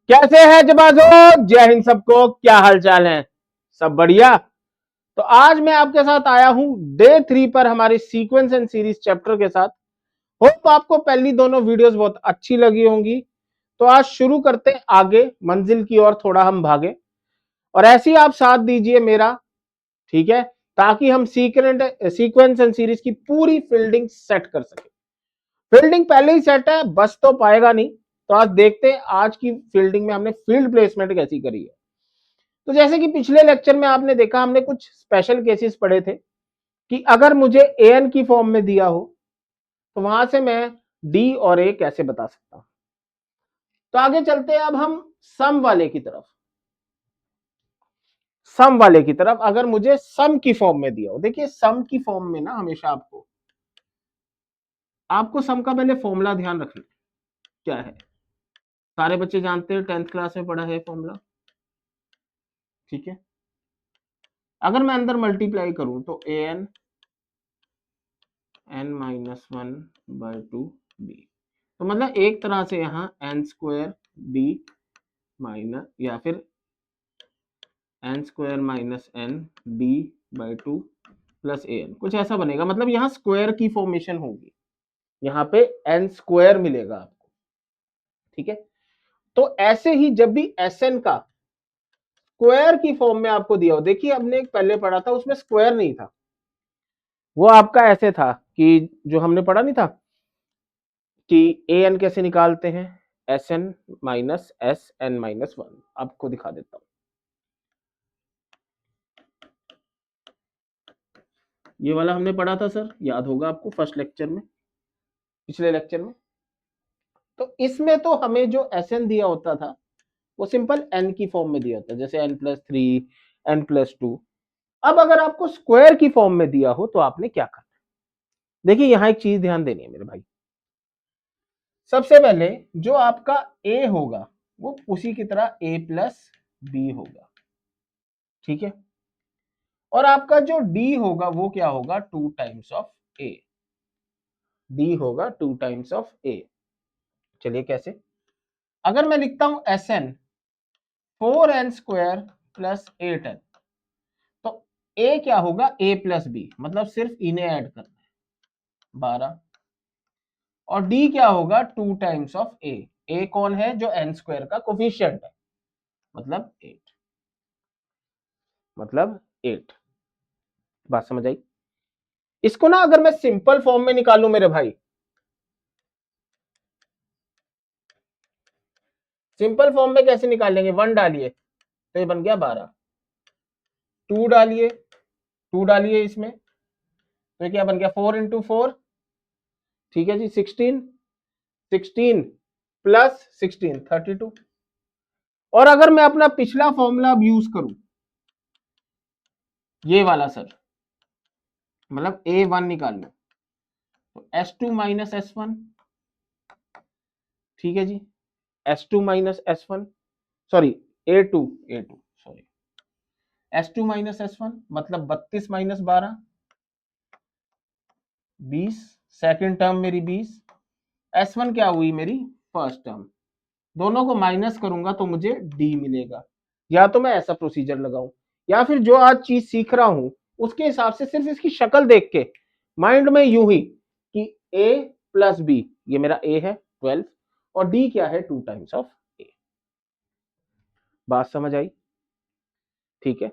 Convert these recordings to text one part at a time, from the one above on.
कैसे है जबाजो? जय हिंद सबको, क्या हालचाल है? सब बढ़िया। तो आज मैं आपके साथ आया हूं डे 3 पर हमारी सीक्वेंस एंड सीरीज चैप्टर के साथ। होप आपको पहली दोनों वीडियोस बहुत अच्छी लगी होंगी। तो आज शुरू करते हैं, आगे मंजिल की ओर थोड़ा हम भागे और ऐसे ही आप साथ दीजिए मेरा, ठीक है, ताकि हम सीक्वेंस एंड सीरीज की पूरी फील्डिंग सेट कर सके। फील्डिंग पहले ही सेट है, बस तो पाएगा नहीं। तो आज देखते हैं आज की फील्डिंग में हमने फील्ड प्लेसमेंट कैसी करी है। तो जैसे कि पिछले लेक्चर में आपने देखा, हमने कुछ स्पेशल केसेस पढ़े थे कि अगर मुझे एन की फॉर्म में दिया हो तो वहां से मैं डी और ए कैसे बता सकता हूं। तो आगे चलते हैं अब हम सम वाले की तरफ। सम वाले की तरफ अगर मुझे सम की फॉर्म में दिया हो, देखिए सम की फॉर्म में ना हमेशा आपको आपको सम का पहले फॉर्मूला ध्यान रखना क्या है। सारे बच्चे जानते हैं, 10th क्लास में पढ़ा है फॉर्मूला, ठीक है। अगर मैं अंदर मल्टीप्लाई करूं तो A N N minus one by two B, तो मतलब एक तरह से यहाँ एन स्क्वायर बी माइनस या फिर N square minus N D by two plus A N, कुछ ऐसा बनेगा। मतलब यहाँ स्क्वायर की फॉर्मेशन होगी, यहाँ पे एन स्क्वायर मिलेगा आपको, ठीक है। तो ऐसे ही जब भी एस एन का स्क्वायर की फॉर्म में आपको दिया हो, देखिए हमने एक पहले पढ़ा था उसमें स्क्वायर नहीं था, वो आपका ऐसे था कि जो हमने पढ़ा नहीं था कि ए एन कैसे निकालते हैं, S N minus S N minus one. आपको दिखा देता हूं, ये वाला हमने पढ़ा था सर, याद होगा आपको फर्स्ट लेक्चर में, पिछले लेक्चर में। तो इसमें तो हमें जो एस एन दिया होता था वो सिंपल एन की फॉर्म में दिया होता है, जैसे N plus three, N plus two. अब अगर आपको स्क्वायर की फॉर्म में दिया हो तो आपने क्या करना है, देखिए यहां एक चीज ध्यान देनी है मेरे भाई। सबसे पहले जो आपका ए होगा वो उसी की तरह ए प्लस बी होगा, ठीक है। और आपका जो डी होगा वो क्या होगा, two times of A. D होगा टू टाइम्स ऑफ ए। चलिए कैसे, अगर मैं लिखता हूं S N 4n² plus 8n, तो ए क्या होगा, ए प्लस बी, मतलब सिर्फ इन्हें ऐड करना है 12। और डी क्या होगा, टू टाइम्स ऑफ ए। ए कौन है, जो एन स्क्वायर का कोफिशिएंट है, मतलब 8, मतलब 8। बात समझ आई? इसको ना अगर मैं सिंपल फॉर्म में निकालूं मेरे भाई, सिंपल फॉर्म में कैसे निकालेंगे, 1 डालिए तो ये बन गया 12, 2 डालिए, 2 डालिए इसमें तो ये क्या बन गया, 4 × 4, ठीक है जी, 16, 16 प्लस 16 32। और अगर मैं अपना पिछला फॉर्मूला अब यूज करूं, ये वाला सर, मतलब A1 निकाल लो तो S2 माइनस S1, ठीक है जी, S2 minus S1, sorry A2, A2 sorry, S2 minus S1 मतलब 32 माइनस 12, 20, सेकेंड टर्म मेरी 20, S1 क्या हुई मेरी फर्स्ट टर्म, दोनों को माइनस करूंगा तो मुझे D मिलेगा। या तो मैं ऐसा प्रोसीजर लगाऊं, या फिर जो आज चीज सीख रहा हूं उसके हिसाब से सिर्फ इसकी शक्ल देख के माइंड में यूं ही कि A प्लस बी, ये मेरा A है 12 और D क्या है, टू टाइम्स ऑफ A। बात समझ आई? ठीक है,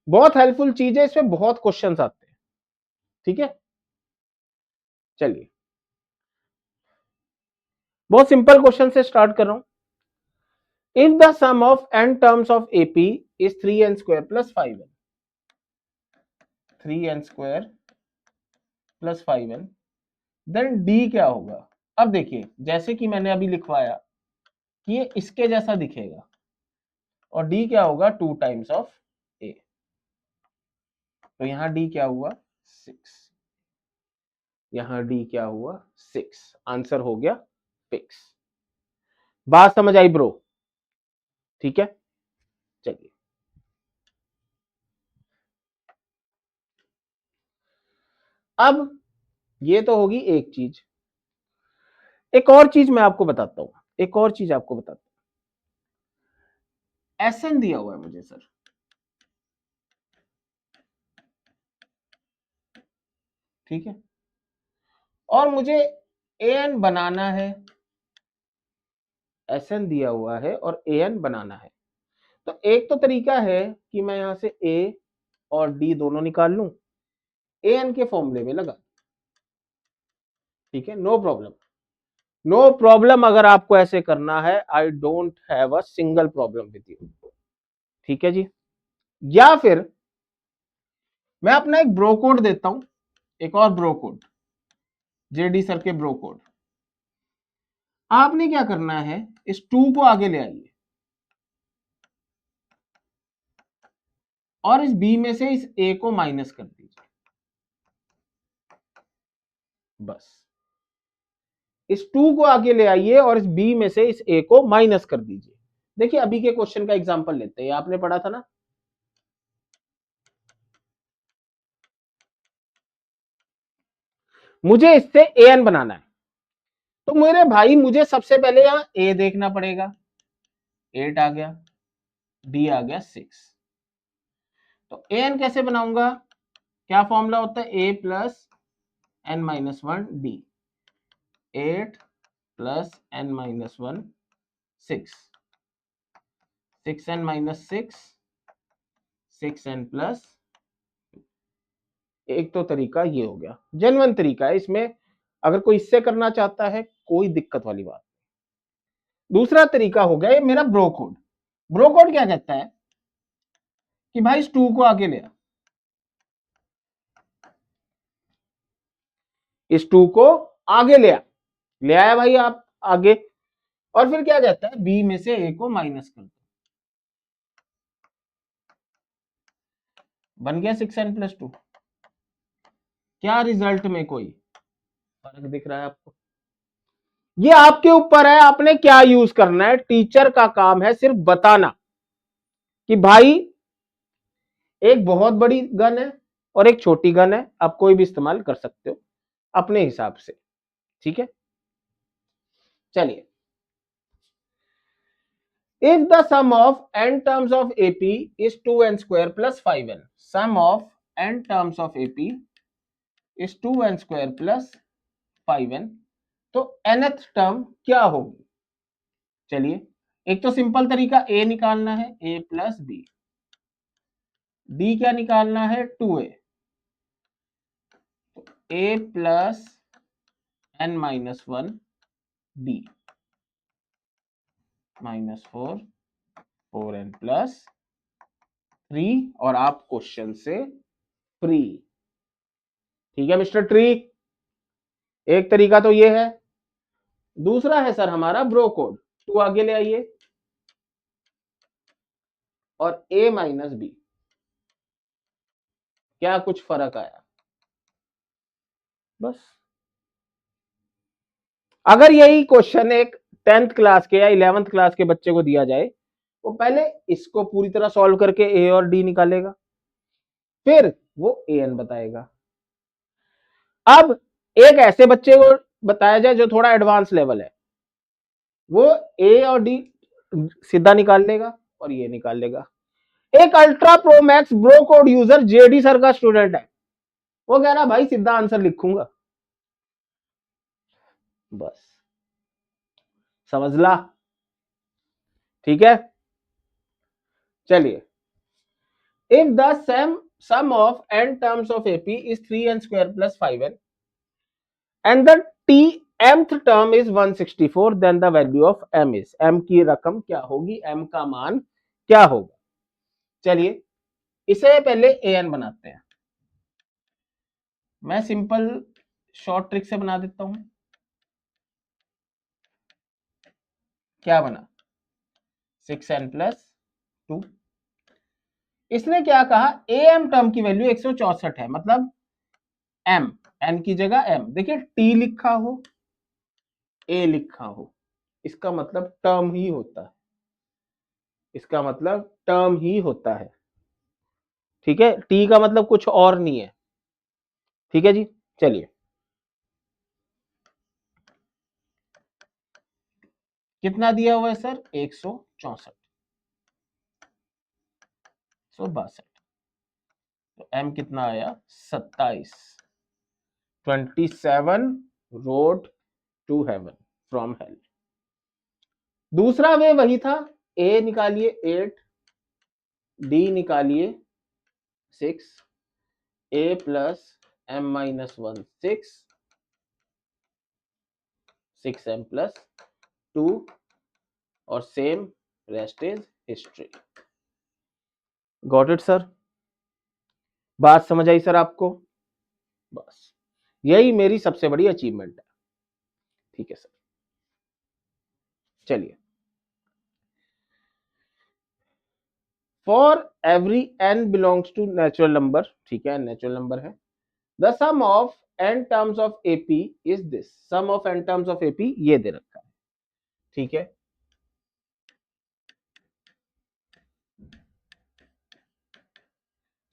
बहुत हेल्पफुल चीज है, इसमें बहुत क्वेश्चंस आते हैं, ठीक है। चलिए बहुत सिंपल क्वेश्चन से स्टार्ट कर रहा हूं। If the sum of n terms of AP is 3n² plus 5n, 3n² plus 5n, then D क्या होगा। अब देखिए जैसे कि मैंने अभी लिखवाया कि ये इसके जैसा दिखेगा और D क्या होगा, टू टाइम्स ऑफ A, तो यहां D क्या हुआ 6, यहां D क्या हुआ 6, आंसर हो गया फिक्स। बात समझ आई ब्रो? ठीक है, चलिए अब ये तो होगी एक चीज, एक और चीज मैं आपको बताता हूं, एक और चीज आपको बताता हूं। Sn दिया हुआ है मुझे सर, ठीक है, और मुझे An बनाना है, Sn दिया हुआ है और An बनाना है। तो एक तो तरीका है कि मैं यहां से A और D दोनों निकाल लूं, An के फॉर्मूले में लगा, ठीक है, नो प्रॉब्लम, नो प्रॉब्लम। अगर आपको ऐसे करना है, I don't have a single problem with you, ठीक है जी। या फिर मैं अपना एक ब्रो कोड देता हूं, एक और ब्रो कोड, जेडी सर के ब्रो कोड। आपने क्या करना है, इस 2 को आगे ले आइए और इस बी में से इस ए को माइनस कर दीजिए, बस इस 2 को आगे ले आइए और इस बी में से इस ए को माइनस कर दीजिए। देखिए अभी के क्वेश्चन का एग्जांपल लेते हैं, आपने पढ़ा था ना, मुझे इससे एन बनाना है, तो मेरे भाई मुझे सबसे पहले यहां ए देखना पड़ेगा, 8 आ गया, डी आ गया 6। तो एन कैसे बनाऊंगा, क्या फॉर्मूला होता है, A plus N minus 1 D, 8 plus N minus 1 6, 6n minus 6, 6n plus, एक तो तरीका ये हो गया, जेन्युइन तरीका है, इसमें अगर कोई इससे करना चाहता है कोई दिक्कत वाली बात। दूसरा तरीका हो गया ये मेरा ब्रो कोड। ब्रो कोड क्या कहता है कि भाई इस 2 को आगे ले आ, इस 2 को आगे ले आया भाई आप आगे, और फिर क्या कहता है, बी में से ए को माइनस कर दो, बन गया 6n प्लस 2। क्या रिजल्ट में कोई फर्क दिख रहा है आपको, ये आपके ऊपर है, आपने क्या यूज करना है। टीचर का काम है सिर्फ बताना कि भाई एक बहुत बड़ी गन है और एक छोटी गन है, आप कोई भी इस्तेमाल कर सकते हो अपने हिसाब से, ठीक है। चलिए, if the sum of n terms of AP is 2n square plus 5n, sum of n terms of AP is 2n square plus 5n, तो nth टर्म क्या होगी। चलिए, एक तो सिंपल तरीका a निकालना है, a प्लस बी, d क्या निकालना है 2a, a plus n minus 1 d minus 4, 4n plus 3, और आप क्वेश्चन से फ्री, ठीक है मिस्टर ट्री। एक तरीका तो ये है, दूसरा है सर हमारा ब्रो कोड, 2 आगे ले आइए और a माइनस बी, क्या कुछ फर्क आया, बस। अगर यही क्वेश्चन एक 10th क्लास के या 11th क्लास के बच्चे को दिया जाए, वो पहले इसको पूरी तरह सॉल्व करके ए और डी निकालेगा, फिर वो ए एन बताएगा। अब एक ऐसे बच्चे को बताया जाए जो थोड़ा एडवांस लेवल है, वो ए और डी सीधा निकाल लेगा और ये निकाल लेगा। एक ultra pro max bro code user JD sir का स्टूडेंट है, वो कह रहा भाई सीधा आंसर लिखूंगा, बस समझ ला, ठीक है। चलिए, if the sum of n terms of AP is 3n square plus 5n and the mth term is 164, then the value of m is, m की रकम क्या होगी, m का मान क्या होगा। चलिए, इसे पहले an बनाते हैं, मैं सिंपल शॉर्ट ट्रिक से बना देता हूं। क्या बना, 6n प्लस 2, इसने क्या कहा, am टर्म की वैल्यू 164 है, मतलब m, n की जगह m, देखिए t लिखा हो a लिखा हो, इसका मतलब टर्म ही होता है, इसका मतलब टर्म ही होता है, ठीक है। t का मतलब कुछ और नहीं है, ठीक है जी। चलिए, कितना दिया हुआ है सर, 164, 162। तो m कितना आया 27। 27 road to heaven from hell. दूसरा वे वही था, a निकालिए 8, d निकालिए 6, a plus m minus 1 6m plus 2 और same rest is history. Got it sir? बात समझ आई सर आपको? बस यही मेरी सबसे बड़ी अचीवमेंट है। ठीक है सर, चलिए। For every n belongs to natural number, ठीक है, नेचुरल नंबर है, the sum of n terms of AP is this. Sum of n terms of AP ये दे रखा है, ठीक है।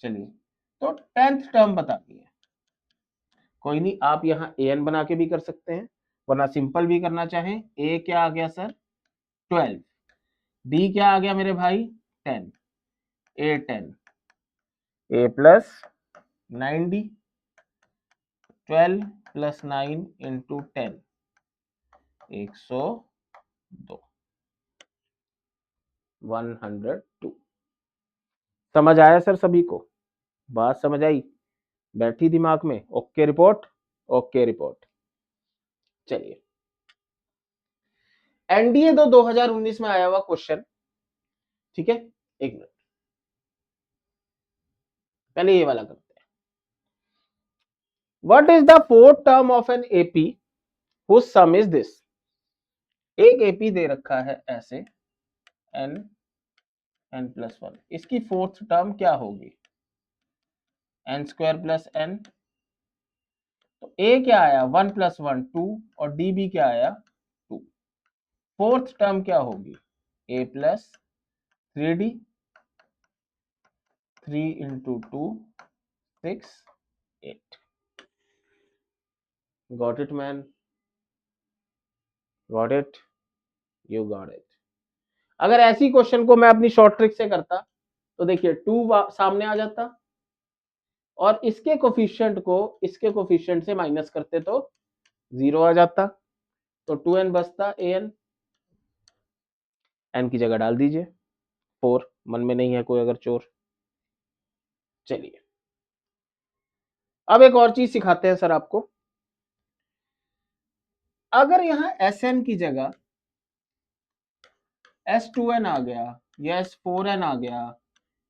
चलिए, तो 10th टर्म बताती है। कोई नहीं, आप यहाँ an बना के भी कर सकते हैं, वरना सिंपल भी करना चाहें। a क्या आ गया सर 12, d क्या आ गया मेरे भाई 10, a 10, a plus 9d, 12 plus 9 into 10 102, 102। समझ आया सर सभी को? बात समझ आई? बैठी दिमाग में? Okay report? Okay report. चलिए, एनडीए 2019 में आया हुआ क्वेश्चन, ठीक है। एक मिनट, पहले ये वाला करते हैं। What is the fourth term of an AP whose sum is this. एक एपी दे रखा है ऐसे n प्लस 1, इसकी फोर्थ टर्म क्या होगी n स्क्वायर प्लस n। तो a क्या आया 1 प्लस 1 2 और d भी क्या आया 2। फोर्थ टर्म क्या होगी a plus 3d, 3 into 2 6 8। Got it man? Got it? You got it? अगर ऐसी क्वेश्चन को मैं अपनी शॉर्ट ट्रिक से करता तो देखिए 2 सामने आ जाता और इसके कोफिशिएंट को इसके कोफिशिएंट से माइनस करते तो 0 आ जाता, तो 2n बचता an, n की जगह डाल दीजिए 4, मन में नहीं है कोई अगर चोर। चलिए, अब एक और चीज सिखाते हैं सर आपको। अगर यहां Sn की जगह S2n आ गया या S4n आ गया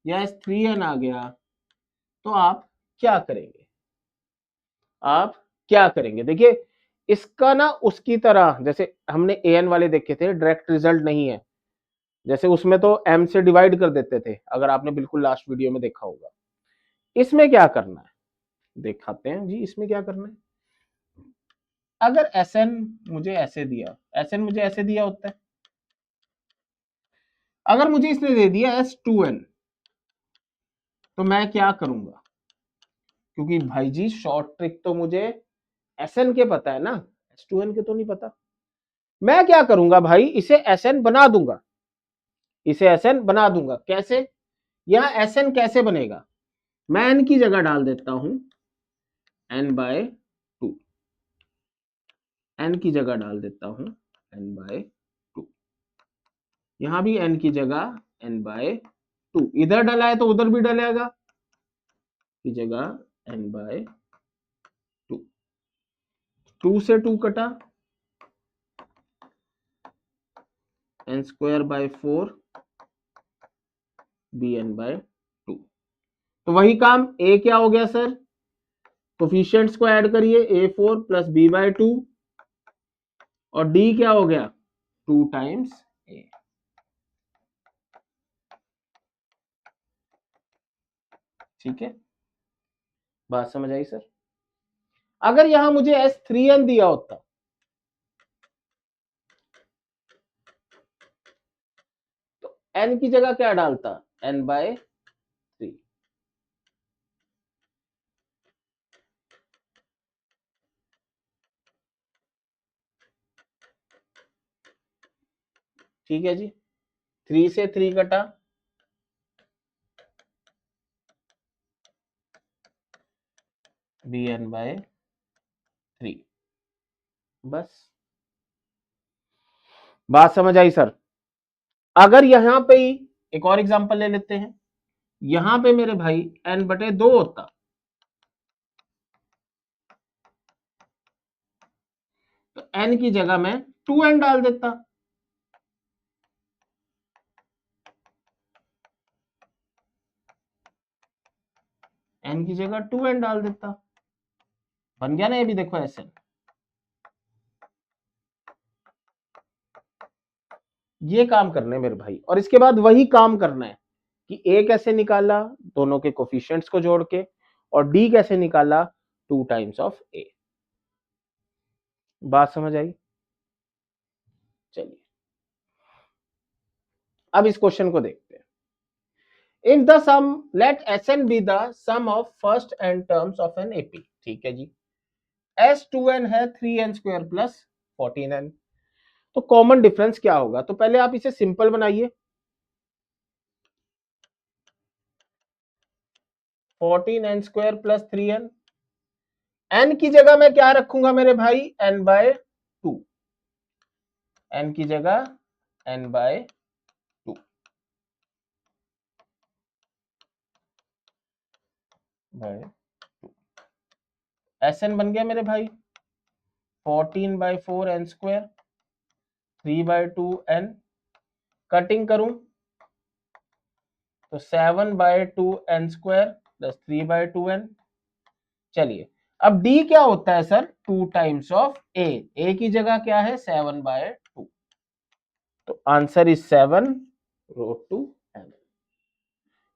या S3n आ गया तो आप क्या करेंगे? आप क्या करेंगे? देखिए, इसका ना उसकी तरह जैसे हमने an वाले देखे थे, डायरेक्ट रिजल्ट नहीं है। जैसे उसमें तो m से डिवाइड कर देते थे, अगर आपने बिल्कुल लास्ट वीडियो में देखा होगा। इसमें क्या करना है दिखाते हैं जी। इसमें क्या करना है, अगर Sn मुझे ऐसे दिया, Sn मुझे ऐसे दिया होता है, अगर मुझे इसने दे दिया S2n तो मैं क्या करूंगा? क्योंकि भाई जी शॉर्ट ट्रिक तो मुझे Sn के पता है ना, S2n के तो नहीं पता। मैं क्या करूंगा भाई, इसे Sn बना दूंगा, इसे Sn बना दूंगा। कैसे? यहां Sn कैसे बनेगा, मैं n की जगह डाल देता हूं n/2, n की जगह डाल देता हूं n/2, यहां भी n की जगह n/2, इधर डला है तो उधर भी डलेगा की जगह n/2, 2 से 2 कटा, n²/4 bn/2। तो वही काम a क्या हो गया सर, कोफिशिएंट्स को ऐड करिए a4 प्लस b/2 और d क्या हो गया 2 टाइम्स a। ठीक है, बात समझ आई सर? अगर यहां मुझे S3n दिया होता तो n की जगह क्या डालता n/3। ठीक है जी, 3 से 3 कटा, bn/3। बस बात समझ आई सर। अगर यहां पे ही एक और एग्जांपल ले लेते हैं, यहां पे मेरे भाई n/2 होता, तो n की जगह मैं 2n डाल देता। n की जगह 2n डाल देता, बन गया ना ये भी, देखो ऐसे। ये काम करना है मेरे भाई, और इसके बाद वही काम करना है कि a कैसे निकाला दोनों के कोफिशिएंट्स को जोड़ के, और d कैसे निकाला 2 टाइम्स ऑफ a। बात समझ आई? चलिए अब इस क्वेश्चन को देखते हैं। If the sum, let Sn be the sum of first n terms of an AP। ठीक है जी, S2n है 3n² प्लस 14n। तो कॉमन डिफरेंस क्या होगा? तो पहले आप इसे सिंपल बनाइए, 14n² प्लस 3n। n की जगह मैं क्या रखूंगा मेरे भाई? n/2। n की जगह n/2 Sn बन गया मेरे भाई 14/4n², 3/2n। कटिंग करूं तो 7/2n² प्लस 3/2n। चलिए अब d क्या होता है sir? 2 times of a। a की जगह क्या है? 7/2। तो answer is 7/2n।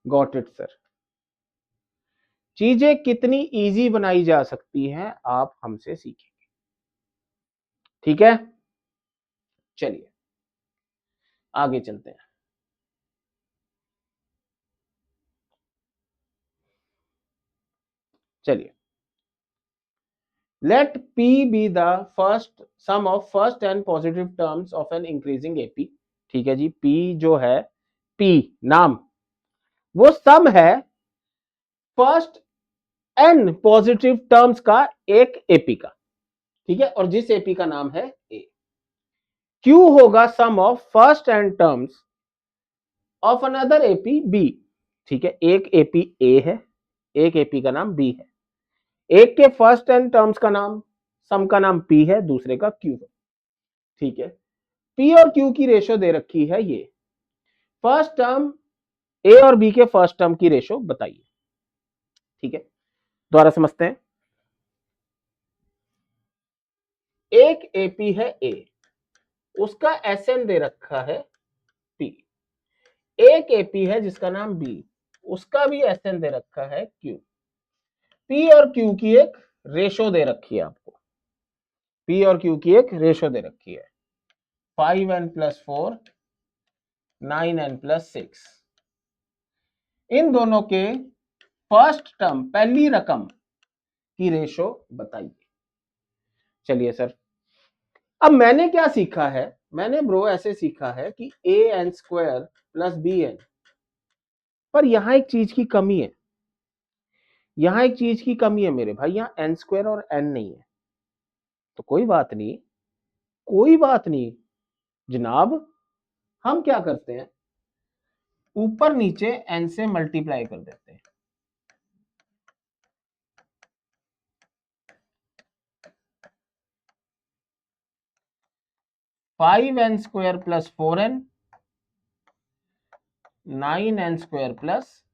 Got it sir. चीजें कितनी इजी बनाई जा सकती हैं आप हमसे सीखेंगे। ठीक है, चलिए आगे चलते हैं। चलिए, let p be the first sum of first n positive terms of an increasing AP। ठीक है जी, p जो है, p नाम, वो सम है फर्स्ट n पॉजिटिव टर्म्स का एक AP का। ठीक है, और जिस AP का नाम है A। Q होगा sum of first n terms of another AP B। ठीक है, एक AP A है, एक AP का नाम B है। एक के फर्स्ट n टर्म्स का नाम, सम का नाम P है, दूसरे का Q है। ठीक है, P और Q की रेशो दे रखी है ये। फर्स्ट टर्म A और B के फर्स्ट टर्म की रेशो बताइए। ठीक है, दोबारा समझते हैं। एक AP है A, उसका Sn दे रखा है P। एक AP है जिसका नाम B, उसका भी Sn दे रखा है Q। P और Q की एक रेशो दे रखी है आपको, P और Q की एक रेशो दे रखी है 5n+4, 9n+6। इन दोनों के फर्स्ट टर्म, पहली रकम की रेशो बताइए। चलिए सर, अब मैंने क्या सीखा है? मैंने ब्रो ऐसे सीखा है कि an² प्लस bn, पर यहां एक चीज की कमी है, यहां एक चीज की कमी है मेरे भाई, यहां n² और n नहीं है। तो कोई बात नहीं, कोई बात नहीं जनाब, हम क्या करते हैं, ऊपर नीचे n से मल्टीप्लाई कर देते हैं। Five N square plus 4n, 9n² plus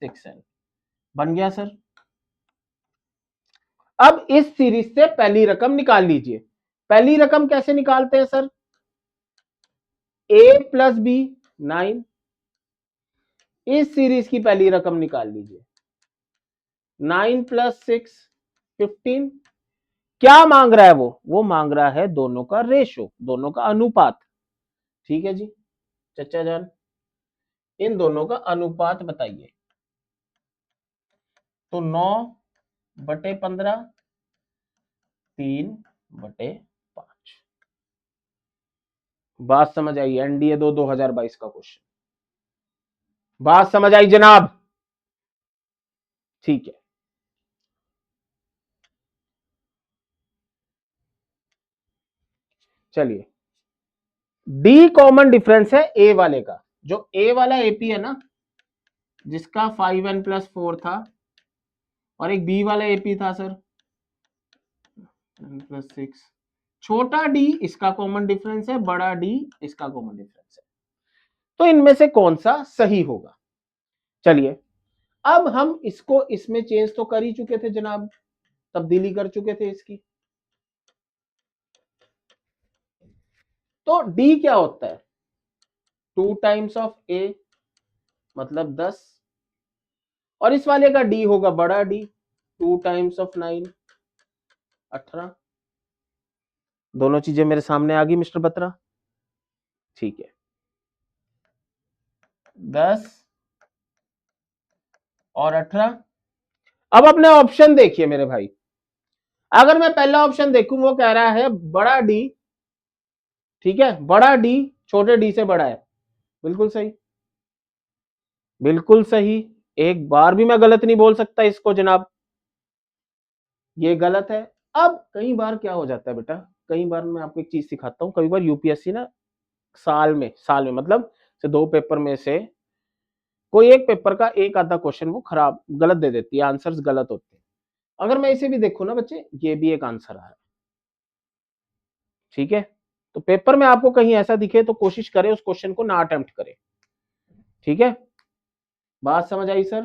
6n। बन गया सर। अब इस सीरीज से पहली रकम निकाल लीजिए। पहली रकम कैसे निकालते हैं सर? a प्लस बी 9, इस सीरीज की पहली रकम निकाल लीजिए 9 प्लस 6 15। क्या मांग रहा है वो मांग रहा है दोनों का रेशो, दोनों का अनुपात। ठीक है जी चचा जान, इन दोनों का अनुपात बताइए। तो 9/15, 3/5। बात समझ आई? NDA 2022 का क्वेश्चन, बात समझ आई जनाब? ठीक है, चलिए, डी कॉमन डिफरेंस है ए वाले का। जो ए वाला एपी है ना, जिसका 5n+4 था, और एक बी वाला एपी था सर n+6, छोटा डी इसका कॉमन डिफरेंस है, बड़ा डी इसका कॉमन डिफरेंस है। तो इनमें से कौन सा सही होगा? चलिए, अब हम इसको इसमें चेंज तो कर ही चुके थे जनाब, तब्दीली कर चुके थे इसकी। तो डी क्या होता है? 2 टाइम्स ऑफ ए मतलब 10, और इस वाले का डी होगा बड़ा डी, 2 टाइम्स ऑफ 9 18। दोनों चीजें मेरे सामने आ गई मिस्टर बत्रा, ठीक है। 10 और 18। अब अपने ऑप्शन देखिए मेरे भाई, अगर मैं पहला ऑप्शन देखूं, वो कह रहा है बड़ा डी, ठीक है, बड़ा डी छोटे डी से बड़ा है, बिल्कुल सही, बिल्कुल सही। एक बार भी मैं गलत नहीं बोल सकता इसको जनाब, ये गलत है। अब कई बार क्या हो जाता है बेटा, कई बार मैं आपको एक चीज सिखाता हूं, कई बार यूपीएससी ना साल में मतलब से 2 पेपर में से कोई एक पेपर का एक आधा क्वेश्चन वो खराब गलत दे देती है, आंसर्स गलत होते हैं। अगर मैं इसे भी देखूं ना बच्चे, ये भी एक आंसर है, ठीक है। तो पेपर में आपको कहीं ऐसा दिखे तो कोशिश करें उस क्वेश्चन को ना अटेम्प्ट करें, ठीक है। बात समझ आई सर?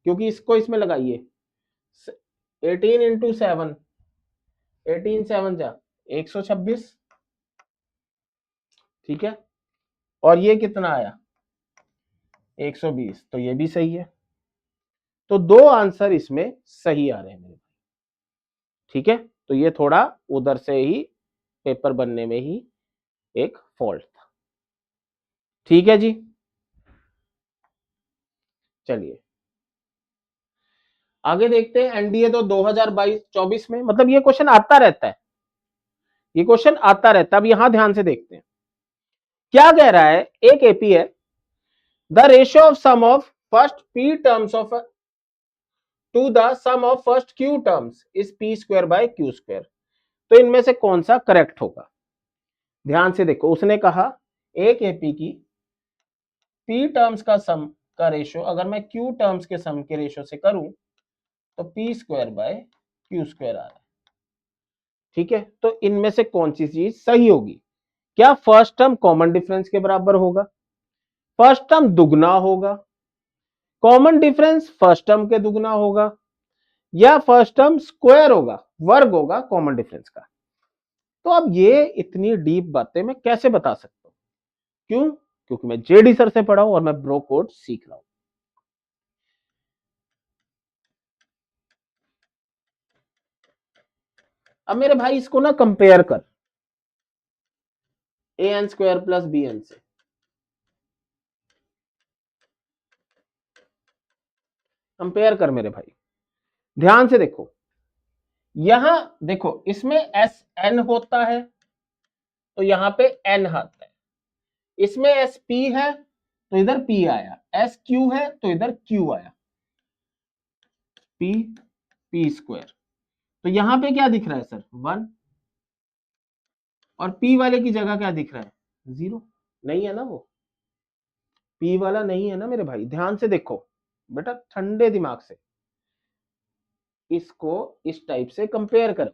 क्योंकि इसको इसमें लगाइए, 18 × 7, 18 7 जा 126, ठीक है, और ये कितना आया 120, तो ये भी सही है। तो 2 आंसर इसमें सही आ रहे हैं मेरे, ठीक है। तो ये थोड़ा उधर से ही पेपर बनने में ही एक फॉल्ट था, ठीक है जी। चलिए आगे देखते हैं, एनडीए तो 2022-24 में, मतलब ये क्वेश्चन आता रहता है, ये क्वेश्चन आता रहता है। अब यहां ध्यान से देखते हैं क्या कह रहा है। एक एपी है, the ratio of sum of first P terms of to the sum of first Q terms is p²/q²। तो इनमें से कौन सा करेक्ट होगा? ध्यान से देखो, उसने कहा एक एपी की पी टर्म्स का सम का रेशियो अगर मैं क्यू टर्म्स के सम के रेशियो से करूं तो p²/q² आ रहा है, ठीक है। तो इनमें से कौन सी चीज सही होगी? क्या फर्स्ट टर्म कॉमन डिफरेंस के बराबर होगा, फर्स्ट टर्म दुगना होगा, कॉमन डिफरेंस फर्स्ट टर्म के दुगना होगा, या फर्स्ट टर्म स्क्वायर होगा, वर्ग होगा कॉमन डिफरेंस का? तो अब ये इतनी डीप बातें मैं कैसे बता सकता हूं? क्यों? क्योंकि मैं जेडी सर से पढ़ा हूं और मैं ब्रो कोड सीख रहा हूं। अब मेरे भाई इसको ना कंपेयर कर an² + bn से, कंपेयर कर मेरे भाई, ध्यान से देखो। यहां देखो, इसमें एस एन होता है तो यहां पे एन आता है, इसमें एस पी है तो इधर पी आया, एस क्यू है तो इधर क्यू आया, p² तो यहां पे क्या दिख रहा है सर 1, और p वाले की जगह क्या दिख रहा है 0, नहीं है ना, वो p वाला नहीं है ना मेरे भाई। ध्यान से देखो बेटा, ठंडे दिमाग से इसको इस टाइप से कंपेयर करो।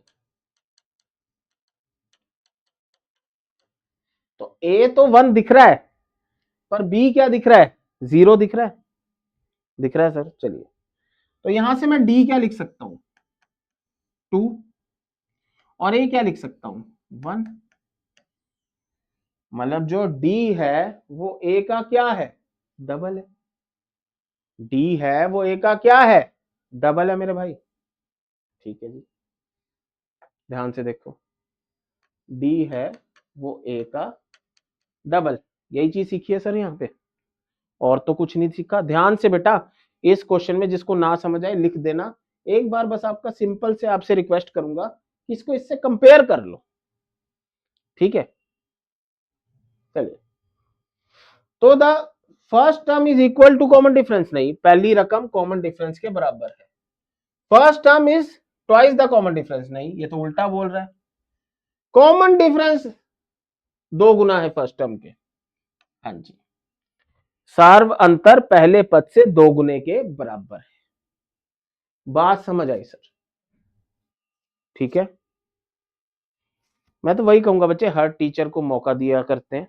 तो a तो 1 दिख रहा है, पर b क्या दिख रहा है 0 दिख रहा है, दिख रहा है सर। चलिए, तो यहां से मैं d क्या लिख सकता हूं 2, और a क्या लिख सकता हूं 1, मतलब जो d है वो a का क्या है डबल है, d है वो a का क्या है डबल है मेरे भाई, ठीक है जी। ध्यान से देखो, d है वो a का डबल, यही चीज सीखी है सर यहाँ पे, और तो कुछ नहीं सीखा। ध्यान से बेटा, इस क्वेश्चन में जिसको ना समझ आए लिख देना, एक बार बस आपका सिंपल से आपसे रिक्वेस्ट करूंगा कि इसको इससे कंपेयर कर लो, ठीक है। चलिए, तो the first term is equal to common difference, नहीं, पहली रकम कॉमन डिफरेंस के बराबर है। First term is twice the common difference, नहीं, ये तो उल्टा बोल रहा है। कॉमन डिफरेंस 2 गुना है फर्स्ट टर्म के। हाँ जी, सार्व अंतर पहले पद से 2 गुने के बराबर है। बात समझ आई सर? ठीक है, मैं तो वही कहूंगा बच्चे, हर टीचर को मौका दिया करते हैं।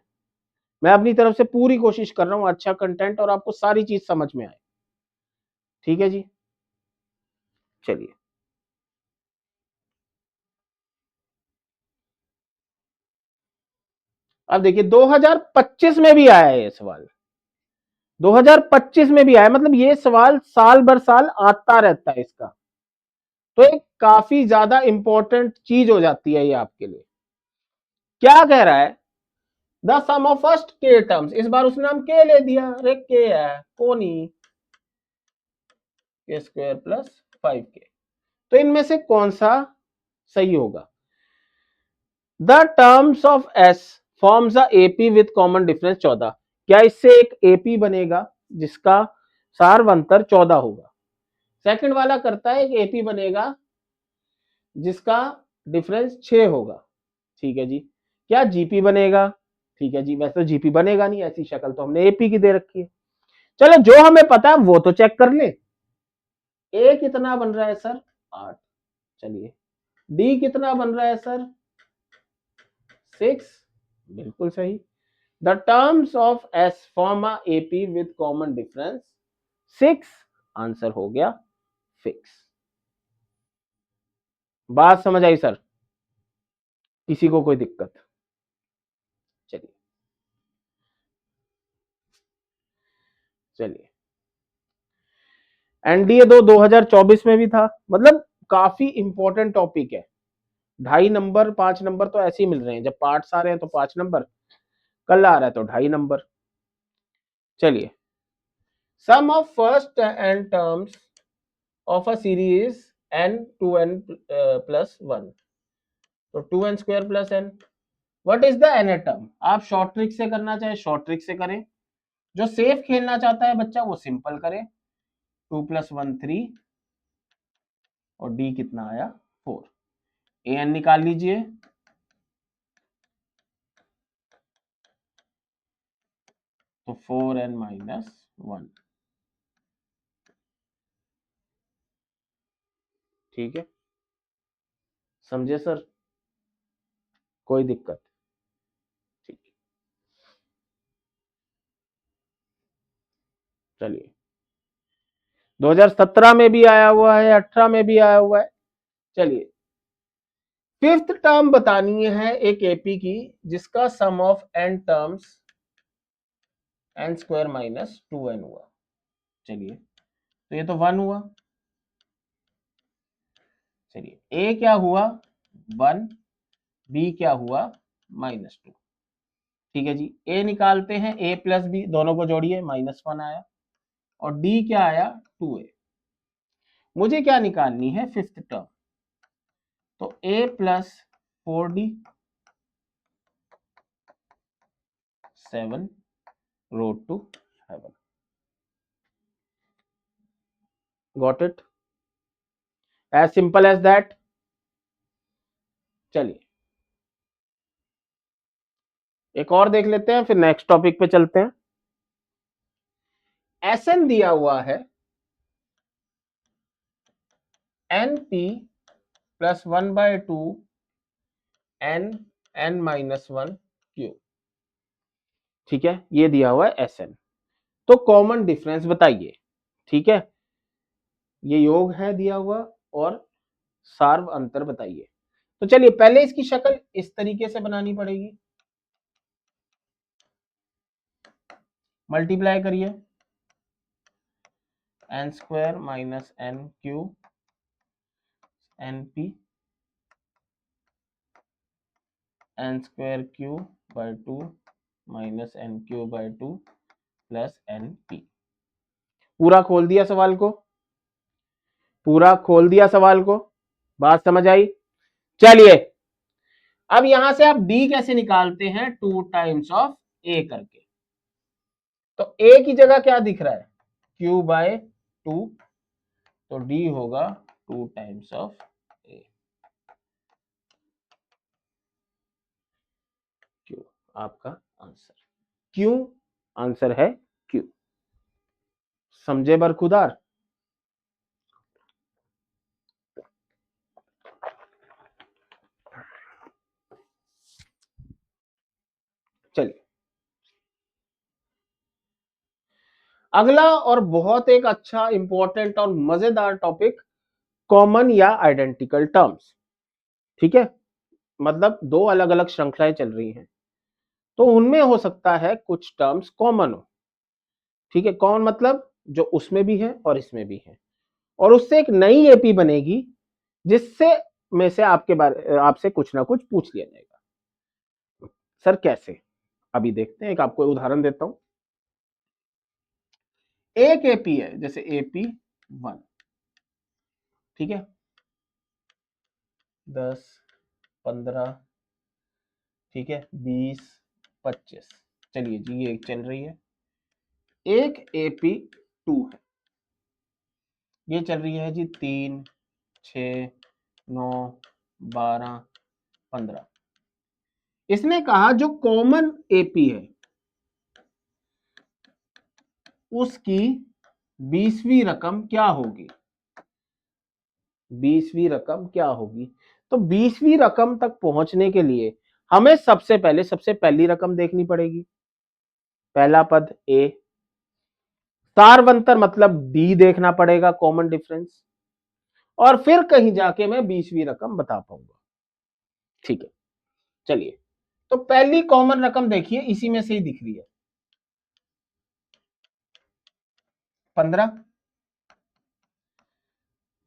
मैं अपनी तरफ से पूरी कोशिश कर रहा हूं अच्छा कंटेंट और आपको सारी चीज समझ में आए। ठीक है जी, चलिए अब देखिए 2025 में भी आया है ये सवाल। 2025 में भी आया, मतलब ये सवाल साल भर साल आता रहता है इसका, तो एक काफी ज्यादा इंपॉर्टेंट चीज हो जाती है ये आपके लिए। क्या कह रहा है? द सम ऑफ फर्स्ट के टर्म्स, इस बार उसने नाम के ले दिया, अरे के है कोनी, के स्क्वायर प्लस 5k, तो इनमें से कौन सा सही होगा? The terms of S forms a AP with common difference 14, क्या इससे एक एपी बनेगा जिसका सार्वंतर 14 होगा? सेकंड वाला करता है एक एपी बनेगा जिसका डिफरेंस 6 होगा। ठीक है जी, क्या जीपी बनेगा? ठीक है जी, वैसे तो जीपी बनेगा नहीं, ऐसी शक्ल तो हमने एपी की दे रखी है। चलो जो हमें पता है वो तो चेक कर ले। ए कितना बन रहा है सर? 8। चलिए, डी कितना बन रहा है सर? 6। बिल्कुल सही। The terms of S form a AP with common difference 6, answer हो गया फिक्स। बात समझ आई सर? किसी को कोई दिक्कत? चलिए चलिए, एनडीए 2024 में भी था, मतलब काफी इंपॉर्टेंट टॉपिक है। 2.5 नंबर 5 नंबर तो ऐसे ही मिल रहे हैं, जब पार्ट्स आ रहे हैं तो 5 नंबर, कल आ रहा है तो 2.5 नंबर। चलिए, sum of first N terms of a series n 2n plus 1, तो 2n square plus n, what is the n term? आप शॉर्ट ट्रिक से करना चाहे शॉर्ट ट्रिक से करें, जो सेफ खेलना चाहता है बच्चा वो सिंपल करे, 2 + 1 3, और d कितना आया 4, an निकाल लीजिए, तो 4n - 1। ठीक है, समझे सर? कोई दिक्कत? ठीक, चलिए 2017 में भी आया हुआ है, 18 में भी आया हुआ है। चलिए, फिफ्थ टर्म बतानी है एक एपी की जिसका sum of N terms n square - 2n हुआ। चलिए, तो ये तो 1 हुआ। चलिए, ए क्या हुआ 1, बी क्या हुआ -2। ठीक है जी, ए निकालते हैं, a प्लस बी दोनों को जोड़िए, -1 आया, और डी क्या आया 2a। मुझे क्या निकालनी है फिफ्थ टर्म, तो a + 4d 7 √2 7। Got it? As simple as that. चलिए एक और देख लेते हैं, फिर नेक्स्ट टॉपिक पे चलते हैं। एसएन दिया हुआ है np + 1/2 n n-1 क्यूब। ठीक है, ये दिया हुआ है एसएन, तो कॉमन डिफरेंस बताइए। ठीक है, ये योग है दिया हुआ, और सार्व अंतर बताइए। तो चलिए पहले इसकी शक्ल इस तरीके से बनानी पड़ेगी, मल्टीप्लाई करिए, n² - n³ np n²³/2 -n³/2 plus np। पूरा खोल दिया सवाल को, पूरा खोल दिया सवाल को, बात समझ आई? चलिए, अब यहां से आप d कैसे निकालते हैं, 2 टाइम्स ऑफ a करके, तो a की जगह क्या दिख रहा है q/2, तो d होगा 2 टाइम्स ऑफ a q। आपका आंसर। क्यों आंसर है क्यों? समझे बरखुदार? चलिए अगला और बहुत एक अच्छा इंपॉर्टेंट और मजेदार टॉपिक, कॉमन या आइडेंटिकल टर्म्स। ठीक है, मतलब दो अलग अलग श्रृंखलाएं चल रही हैं, तो उनमें हो सकता है कुछ टर्म्स कॉमन हो। ठीक है, कॉमन मतलब जो उसमें भी है और इसमें भी है, और उससे एक नई एपी बनेगी जिससे में से आपके बारे आपसे कुछ ना कुछ पूछ लिया जाएगा। सर कैसे? अभी देखते हैं, एक आपको उदाहरण देता हूं। एक एपी है, जैसे एपी 1, ठीक है, 10, 15, ठीक है, 20, 25। चलिए जी, ये एक चल रही है। एक एपी 2 है, ये चल रही है जी 3, 6, 9, 12, 15। इसने कहा जो कॉमन एपी है उसकी 20वीं रकम क्या होगी? 20वीं रकम क्या होगी? तो 20वीं रकम तक पहुंचने के लिए हमें सबसे पहली रकम देखनी पड़ेगी, पहला पद ए। सारवंतर मतलब डी देखना पड़ेगा, कॉमन डिफरेंस, और फिर कहीं जाके मैं 20वीं रकम बता पाऊंगा। ठीक है, चलिए तो पहली कॉमन रकम देखिए, इसी में से ही दिख रही है, 15।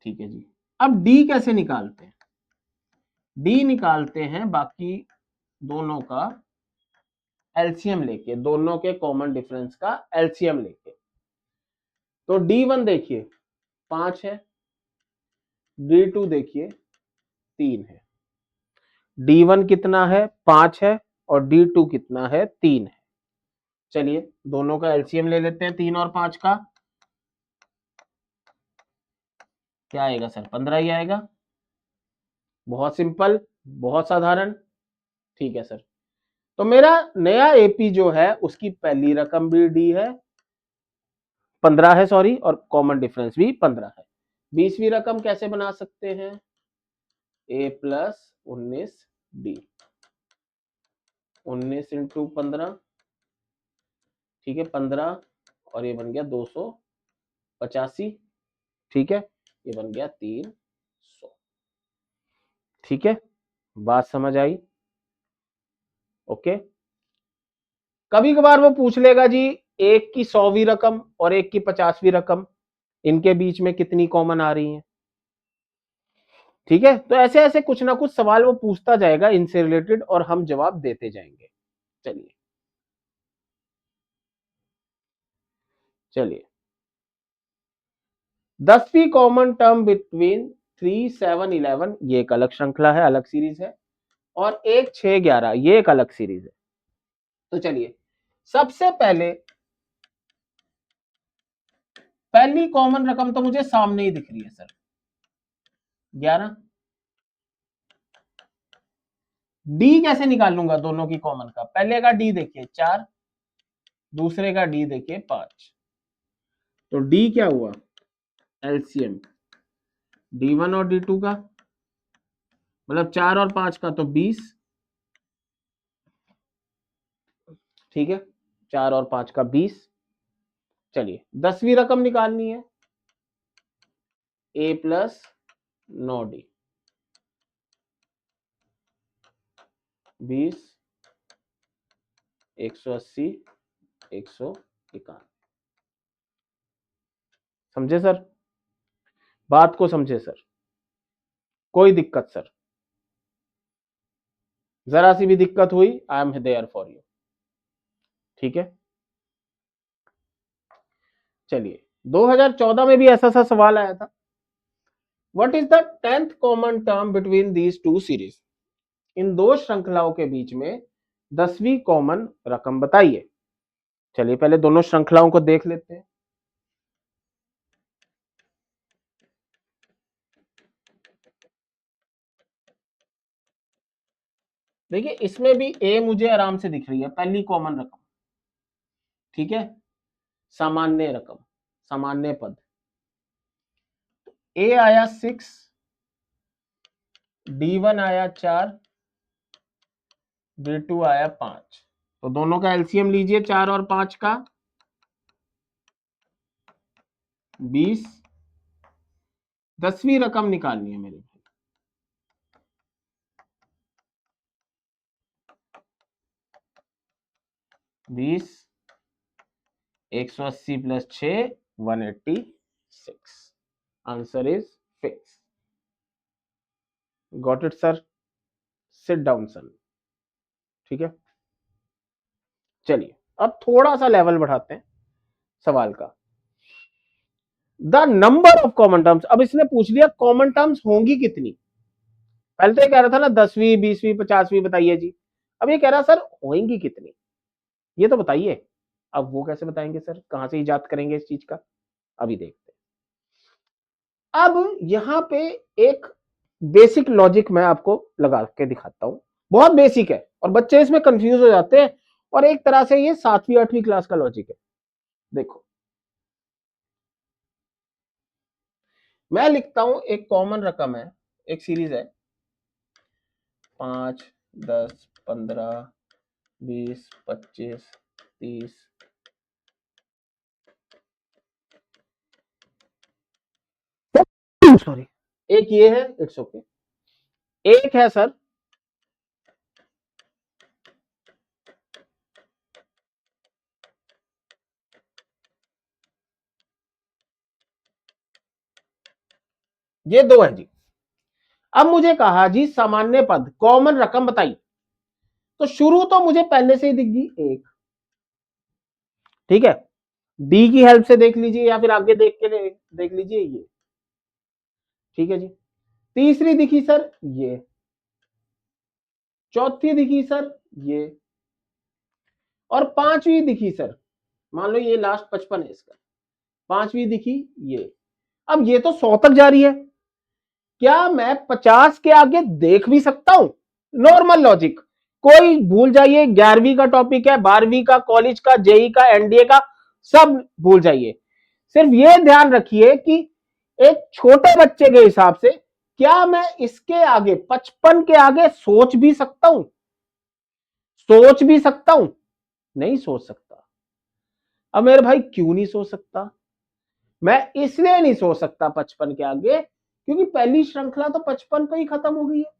ठीक है जी, अब डी कैसे निकालते हैं? डी निकालते हैं बाकी दोनों का एलसीएम लेके, दोनों के कॉमन डिफरेंस का एलसीएम लेके। तो D1 देखिए 5 है, D2 देखिए 3 है। D1 कितना है? 5 है, और D2 कितना है? 3 है। चलिए दोनों का एलसीएम ले लेते हैं, 3 और 5 का। क्या आएगा सर? 15 ही आएगा। बहुत सिंपल, बहुत साधारण। ठीक है सर, तो मेरा नया एपी जो है उसकी पहली रकम भी डी है, 15 है सॉरी, और कॉमन डिफरेंस भी 15 है। 20वीं रकम कैसे बना सकते हैं? ए प्लस 19 डी, 19 इंटू 15, ठीक है, 15, और ये बन गया 285। ठीक है, ये बन गया 300। ठीक है, बात समझ आई? ओके। कभी कभार वो पूछ लेगा जी, एक की 100वीं रकम और एक की 50वीं रकम, इनके बीच में कितनी कॉमन आ रही है? ठीक है, तो ऐसे ऐसे कुछ ना कुछ सवाल वो पूछता जाएगा इनसे रिलेटेड, और हम जवाब देते जाएंगे। चलिए चलिए 10वीं कॉमन टर्म बिटवीन 3, 7, 11, ये एक अलग श्रृंखला है, अलग सीरीज है, और 1, 6, 11 ये एक अलग सीरीज है। तो चलिए सबसे पहले पहली कॉमन रकम तो मुझे सामने ही दिख रही है सर, 11। डी कैसे निकाल लूंगा दोनों की कॉमन का? पहले का डी देखिए 4, दूसरे का डी देखिए 5। तो डी क्या हुआ? एलसीएम D1 और D2 का, मतलब 4 और 5 का, तो 20। ठीक है, 4 और 5 का 20। चलिए 10वीं रकम निकालनी है, ए प्लस 9D, 20, 180, 191। समझे सर? बात को समझे सर? कोई दिक्कत सर? जरा सी भी दिक्कत हुई, I am there for you. ठीक है, चलिए 2014 में भी ऐसा सा सवाल आया था, what is the 10th common term between these two series? इन दो श्रृंखलाओं के बीच में 10वीं कॉमन रकम बताइए। चलिए पहले दोनों श्रृंखलाओं को देख लेते हैं। देखिए इसमें भी ए मुझे आराम से दिख रही है, पहली कॉमन रकम, ठीक है, सामान्य रकम, सामान्य पद। ए आया 6, D1 आया 4, D2 आया 5। तो दोनों का एलसीएम लीजिए 4 और 5 का, 20। 10वीं रकम निकालनी है मेरे भाई। 20, 180 plus 6, 186। Answer is fix. Got it sir? Sit down son. ठीक है, चलिए अब थोड़ा सा लेवल बढ़ाते हैं सवाल का। The number of common terms, अब इसने पूछ लिया कॉमन टर्म्स होंगी कितनी। पहले तो ये कह रहा था ना 10वीं 20वीं 50वीं बताइए जी, अब ये कह रहा सर होंगी कितनी, ये तो बताइए। अब वो कैसे बताएंगे सर, कहां से इजाद करेंगे इस चीज का, अभी देखते हैं। अब यहां पे एक बेसिक लॉजिक मैं आपको लगा के दिखाता हूं, बहुत बेसिक है और बच्चे इसमें कंफ्यूज हो जाते हैं, और एक तरह से ये 7वीं 8वीं क्लास का लॉजिक है। देखो मैं लिखता हूं, एक कॉमन रकम है, एक सीरीज है, 5, 10, 15, 20, 25, 30, सॉरी, एक ये है, इट्स ओके। एक है सर ये 2 है जी। अब मुझे कहा जी सामान्य पद कॉमन रकम बताइए, तो शुरू तो मुझे पहले से ही दिख गई 1, ठीक है, डी की हेल्प से देख लीजिए या फिर आगे देख लीजिए ये, ठीक है जी। तीसरी दिखी सर ये, चौथी दिखी सर ये, और 5वीं दिखी सर, मान लो ये लास्ट 55 है इसका, 5वीं दिखी ये। अब ये तो 100 तक जा रही है, क्या मैं 50 के आगे देख भी सकता हूं? नॉर्मल लॉजिक, कोई भूल जाइए, 11वीं का टॉपिक है, 12वीं का, कॉलेज का, जेई का, एनडीए का, सब भूल जाइए। सिर्फ ये ध्यान रखिए कि एक छोटे बच्चे के हिसाब से क्या मैं इसके आगे 55 के आगे सोच भी सकता हूं? सोच भी सकता हूं? नहीं सोच सकता। अब मेरे भाई क्यों नहीं सोच सकता? मैं इसलिए नहीं सोच सकता 55 के आगे क्योंकि पहली श्रृंखला तो 55 पे ही खत्म हो गई है।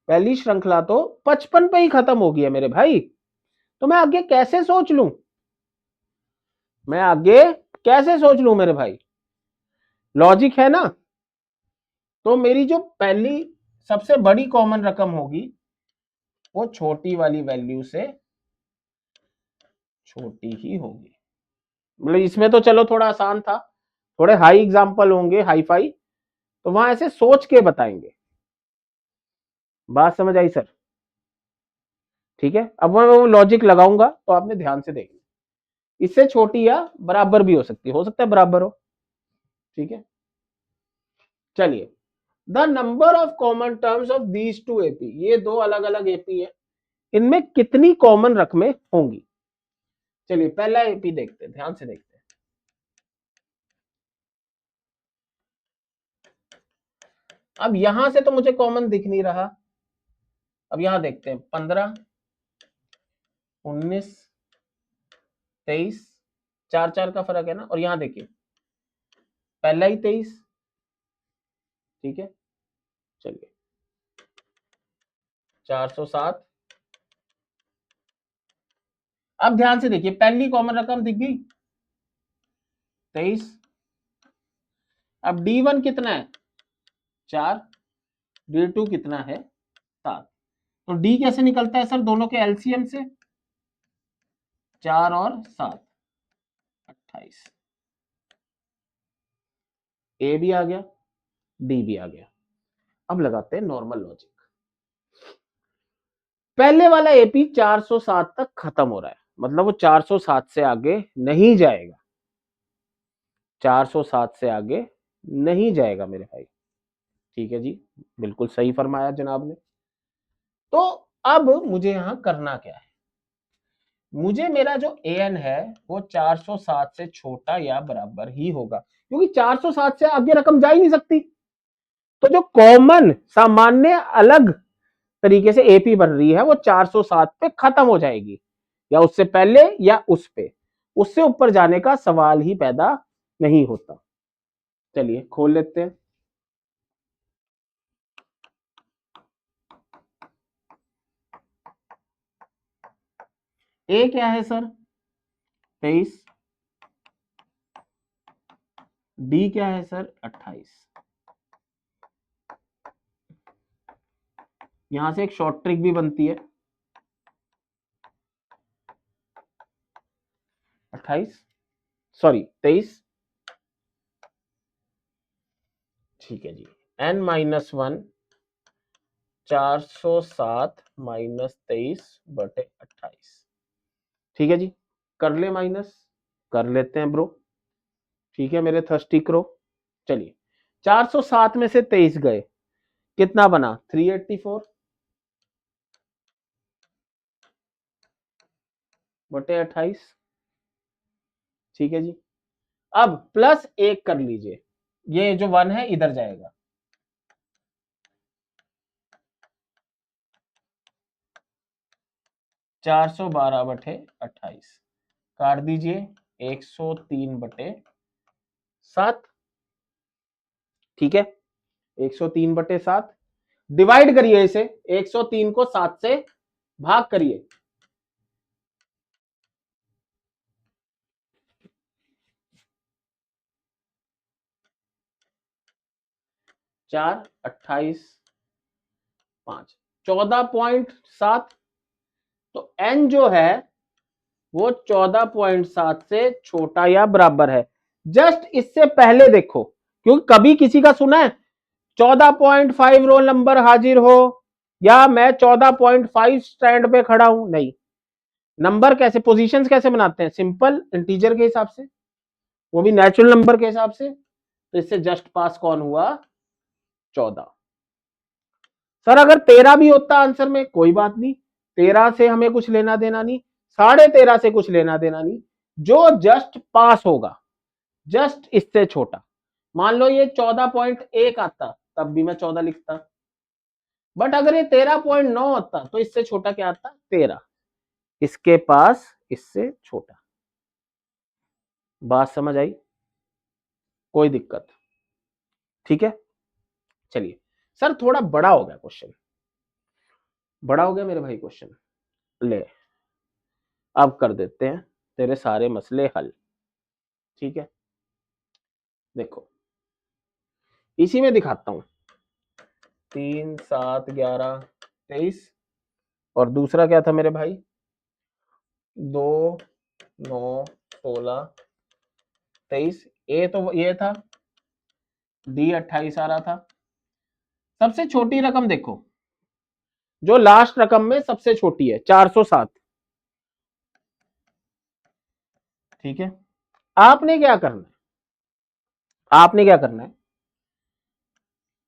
पहली श्रृंखला तो 55 पे ही खत्म हो गई है मेरे भाई, तो मैं आगे कैसे सोच लूं? मैं आगे कैसे सोच लूं मेरे भाई? लॉजिक है ना। तो मेरी जो पहली सबसे बड़ी कॉमन रकम होगी वो छोटी वाली वैल्यू से छोटी ही होगी। मतलब इसमें तो चलो थोड़ा आसान था, थोड़े हाई एग्जांपल होंगे, हाई फाई, तो वहां ऐसे सोच के बताएंगे। बात समझ आई सर? ठीक है, अब मैं वो लॉजिक लगाऊंगा तो आपने ध्यान से देखना, इससे छोटी या बराबर भी हो सकता है बराबर हो। ठीक है, चलिए, the number of common terms of these two AP, ये दो अलग अलग एपी है, इनमें कितनी कॉमन रकमें होंगी? चलिए पहला एपी देखते हैं, ध्यान से देखते हैं। अब यहां से तो मुझे कॉमन दिख नहीं रहा, अब यहां देखते हैं, 15, 19, 23, 4 का फर्क है ना, और यहां देखिए पहला ही 23, ठीक है, चलिए 407। अब ध्यान से देखिए, पहली कॉमन रकम दिख गई 23, अब D1 कितना है 4, D2 कितना है 7, तो D कैसे निकलता है सर दोनों के एलसीएम से, 4 और 7, 28। ए भी आ गया, डी भी आ गया। अब लगाते हैं नॉर्मल लॉजिक। पहले वाला एपी 407 तक खत्म हो रहा है, मतलब वो 407 से आगे नहीं जाएगा, 407 से आगे नहीं जाएगा मेरे भाई। ठीक है जी, बिल्कुल सही फरमाया जनाब ने। तो अब मुझे यहां करना क्या है, मुझे मेरा जो an है वो 407 से छोटा या बराबर ही होगा, क्योंकि 407 से आगे रकम जा ही नहीं सकती। तो जो कॉमन सामान्य अलग तरीके से एपी बन रही है वो 407 पे खत्म हो जाएगी, या उससे पहले या उस पे, उससे ऊपर जाने का सवाल ही पैदा नहीं होता। चलिए खोल लेते हैं। ए क्या है सर, 23। डी क्या है सर, 28। यहां से एक शॉर्ट ट्रिक भी बनती है, 28 सॉरी 23। ठीक है जी, n-1 407 माइनस 23/28। ठीक है जी, कर ले माइनस, कर लेते हैं ब्रो। ठीक है मेरे थर्स्टी क्रो। चलिए 407 में से 23 गए, कितना बना, 384/28। ठीक है जी, अब प्लस 1 कर लीजिए, ये जो 1 है इधर जाएगा, 412/28 काट दीजिए, 103/7। ठीक है, 103/7 डिवाइड करिए इसे, 103 को 7 से भाग करिए, 4 28 5 14.7। तो n जो है वो 14.7 से छोटा या बराबर है। जस्ट इससे पहले देखो, क्योंकि कभी किसी का सुना है 14.5 रोल नंबर हाजिर हो, या मैं 14.5 स्टैंड पे खड़ा हूं, नहीं। नंबर कैसे, पोजीशंस कैसे बनाते हैं, सिंपल इंटीजर के हिसाब से, वो भी नेचुरल नंबर के हिसाब से। तो इससे जस्ट पास कौन हुआ, 14। सर अगर 13 भी होता आंसर में कोई बात नहीं, 13 से हमें कुछ लेना देना नहीं, 13.5 से कुछ लेना देना नहीं, जो जस्ट पास होगा, जस्ट इससे छोटा। मान लो ये 14.1 आता, तब भी मैं 14 लिखता, बट अगर ये 13.9 होता तो इससे छोटा क्या आता, 13। इसके पास इससे छोटा। बात समझ आई, कोई दिक्कत, ठीक है। चलिए सर थोड़ा बड़ा हो गया क्वेश्चन, बड़ा हो गया मेरे भाई क्वेश्चन, ले अब कर देते हैं तेरे सारे मसले हल। ठीक है, देखो इसी में दिखाता हूं, 3 7 11 23, और दूसरा क्या था मेरे भाई, 2 9 16 23। ए तो ये था, डी 28 आ रहा था। सबसे छोटी रकम देखो, जो लास्ट रकम में सबसे छोटी है 407। ठीक है, आपने क्या करना है, आपने क्या करना है,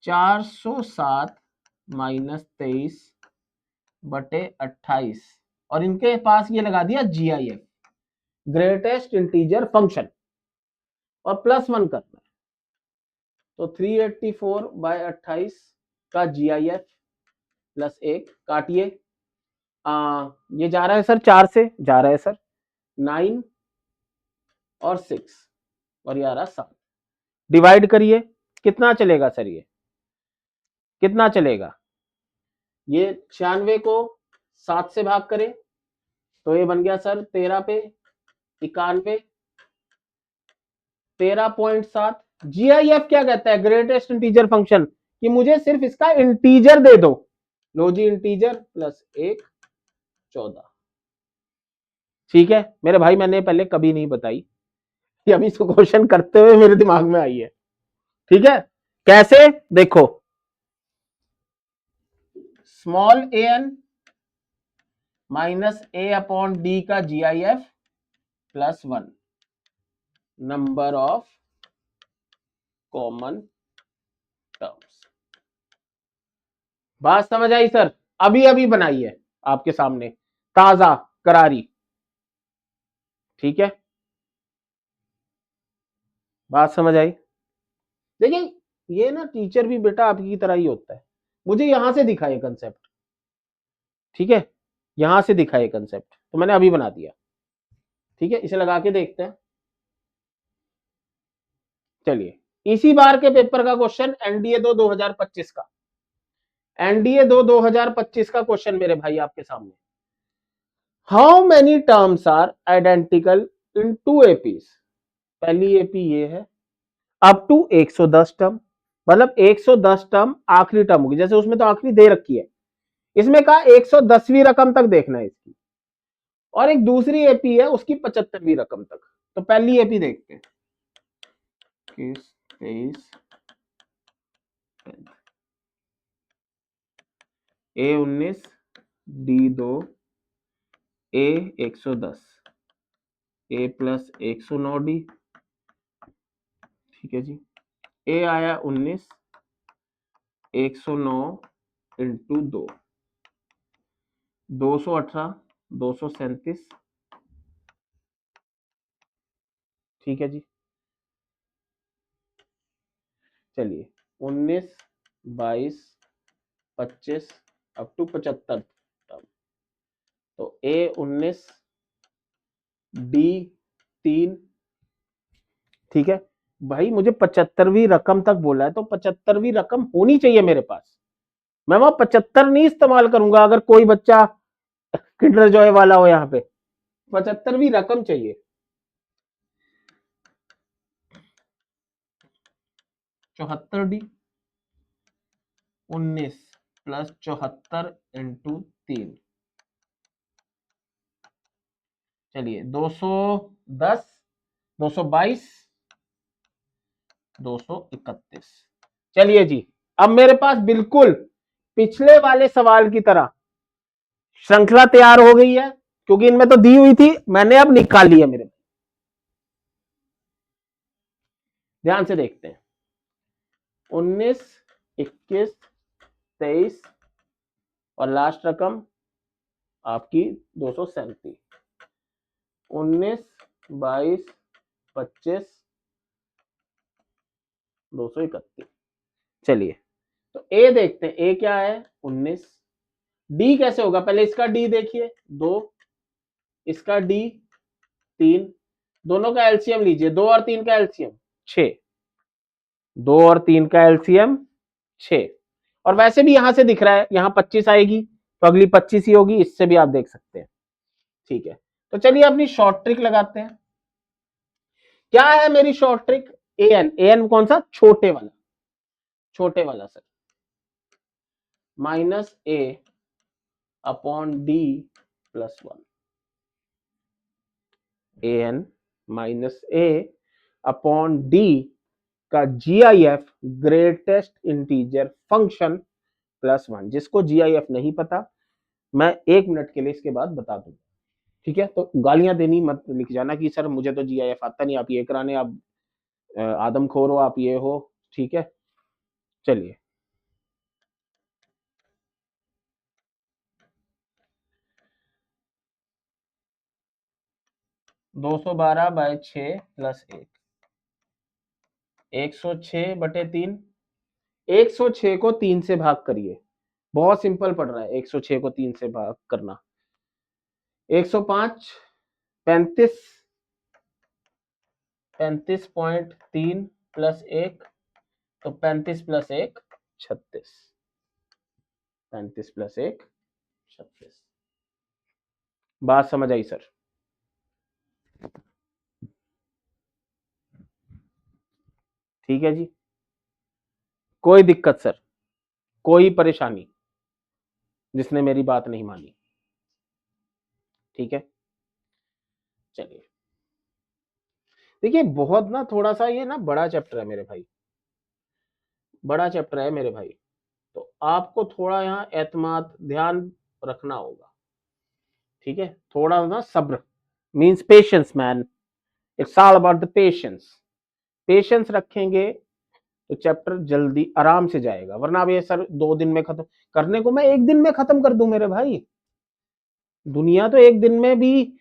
407 माइनस 23/28, और इनके पास ये लगा दिया GIF, ग्रेटेस्ट इंटीजर फंक्शन, और +1 करना है। तो 384/28 का GIF +1 काटिए, ये जा रहा है सर 4 से, जा रहा है सर 9 और 6, और ये आ रहा 7। डिवाइड करिए, कितना चलेगा सर, ये कितना चलेगा, ये 96 को 7 से भाग करें तो ये बन गया सर 13 पे 91, 13.7। GIF क्या कहता है, ग्रेटेस्ट इंटीजर फंक्शन, कि मुझे सिर्फ इसका इंटीजर दे दो, लो जी इंटीजर +1 14। ठीक है मेरे भाई, मैंने पहले कभी नहीं बताई, ये अभी इसको क्वेश्चन करते हुए मेरे दिमाग में आई है। ठीक है, कैसे देखो, स्मॉल an माइनस a/d का GIF +1, number of common terms. बात समझ आई सर? अभी अभी बनाई है आपके सामने, ताजा करारी। ठीक है, बात समझ आई? देखिए ये ना टीचर भी बेटा आपकी की तरह ही होता है, मुझे यहां से दिखा ये कंसेप्ट। ठीक है, यहां से दिखा ये कंसेप्ट तो मैंने अभी बना दिया। ठीक है, इसे लगा के देखते हैं। चलिए, इसी बार के पेपर का क्वेश्चन एनडीए 2025 का, एनडीए 2025 का क्वेश्चन मेरे भाई आपके सामने। How many terms are identical in two APs? पहली एपी ये है, अप टू 110 टर्म, मतलब 110 टर्म आखिरी टर्म होगी, जैसे उसमें तो आखिरी दे रखी है, इसमें कहा 110वीं रकम तक देखना है इसकी। और एक दूसरी एपी है उसकी 75वीं रकम तक। तो पहली एपी देखते हैं, 23 A19 D2 A110 A+109D। ठीक है जी, ए आया 19 109 इंटू 2 218 237। ठीक है जी, चलिए 19 22 25 अप टू 75। तो A19 D3। ठीक है भाई, मुझे 75वीं रकम तक बोला है तो 75वीं रकम होनी चाहिए मेरे पास। मैं वहां 75 नहीं इस्तेमाल करूंगा अगर कोई बच्चा किंडर जॉय वाला हो, यहाँ पे 75वीं रकम चाहिए। 74D 19 प्लस 74 इंटू 3, चलिए 210 222 231। चलिए जी, अब मेरे पास बिल्कुल पिछले वाले सवाल की तरह श्रृंखला तैयार हो गई है, क्योंकि इनमें तो दी हुई थी, मैंने अब निकाल लिया। मेरे ध्यान से देखते हैं, 19 21 23 और लास्ट रकम आपकी 237। 19 22 25 231। चलिए, तो ए देखते हैं, ए क्या है 19। डी कैसे होगा, पहले इसका डी देखिए 2, इसका डी 3, दोनों का एलसीएम लीजिए, 2 और 3 का एलसीएम 6, 2 और 3 का एलसीएम 6। और वैसे भी यहां से दिख रहा है यहां 25 आएगी तो अगली 25 ही होगी, इससे भी आप देख सकते हैं। ठीक है, तो चलिए अपनी शॉर्ट ट्रिक लगाते हैं। क्या है मेरी शॉर्ट ट्रिक? एन, एन कौन सा? छोटे वाला, छोटे वाला sir, minus A upon D plus 1। A N minus A upon D का GIF greatest integer function plus 1। जिसको जीआईएफ नहीं पता, मैं 1 मिनट के लिए इसके बाद बता दूंगा। ठीक है, तो गालियां देनी मत लिख जाना कि सर मुझे तो जीआईएफ आता नहीं, आप ये कराने, आप आदमखोर हो, आप ये हो। ठीक है, चलिए, दो सौ बारह बाय 6 प्लस 1, 106/3। 106 को 3 से भाग करिए, बहुत सिंपल पड़ रहा है 106 को 3 से भाग करना। 105 35 35.3 प्लस 1, तो 35 प्लस 1 36, 35 प्लस 1 36। बात समझ आई सर? ठीक है जी, कोई दिक्कत सर, कोई परेशानी जिसने मेरी बात नहीं मानी? ठीक है, चलिए, देखिए बहुत ना थोड़ा सा ये ना बड़ा चैप्टर है मेरे भाई, बड़ा चैप्टर है मेरे भाई, तो आपको थोड़ा यहाँ एतमाद ध्यान रखना होगा। ठीक है, थोड़ा ना सब्र, means patience man, it's all about the patience. Patience रखेंगे तो चैप्टर जल्दी आराम से जाएगा। वरना अब ये सर 2 दिन में खत्म करने को, मैं 1 दिन में खत्म कर दूं मेरे भाई। दुनिया तो 1 दिन में भी,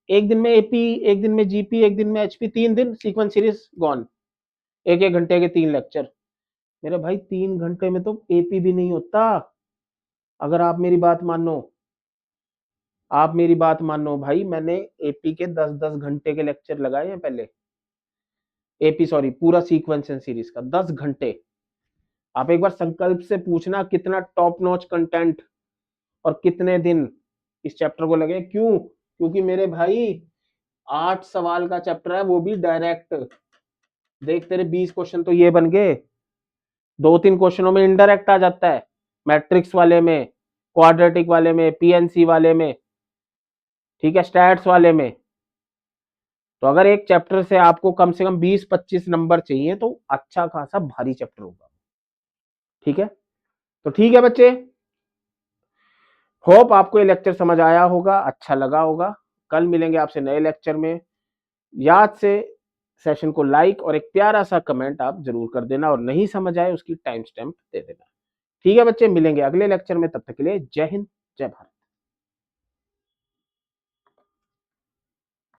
1 दिन में एपी, 1 दिन में जीपी, 1 दिन में एचपी, 3 दिन सीक्वेंस सीरीज गॉन, 1-1 घंटे के 3 लेक्चर। मेरे भाई 3 घंटे में तो एपी भी नहीं होता। अगर आप मेरी बात मानो, आप मेरी बात मानो भाई, मैंने एपी के 10-10 घंटे के लेक्चर लगाए हैं पहले। एपी सॉरी, पूरा सीक्वेंस एंड सीरीज का 10 घंटे। आप एक बार संकल्प से पूछना कितना टॉप नॉच कंटेंट और कितने दिन इस चैप्टर को लगे। क्यों? क्योंकि मेरे भाई 8 सवाल का चैप्टर है, वो भी डायरेक्ट। देख तेरे 20 क्वेश्चन तो ये बन गए, 2-3 क्वेश्चनों में इनडायरेक्ट आ जाता है, मैट्रिक्स वाले में, क्वाड्रेटिक वाले में, पीएनसी वाले में, ठीक है, स्टैट्स वाले में। तो अगर एक चैप्टर से आपको कम से कम 20-25 नंबर चाहिए तो अच्छा खासा भारी चैप्टर होगा। ठीक है, तो ठीक है बच्चे, होप आपको ये लेक्चर समझ आया होगा, अच्छा लगा होगा। कल मिलेंगे आपसे नए लेक्चर में। याद से सेशन को लाइक और एक प्यारा सा कमेंट आप जरूर कर देना, और नहीं समझ आए उसकी टाइम स्टैम्प दे देना। ठीक है बच्चे, मिलेंगे अगले लेक्चर में, तब तक के लिए जय हिंद, जय भारत।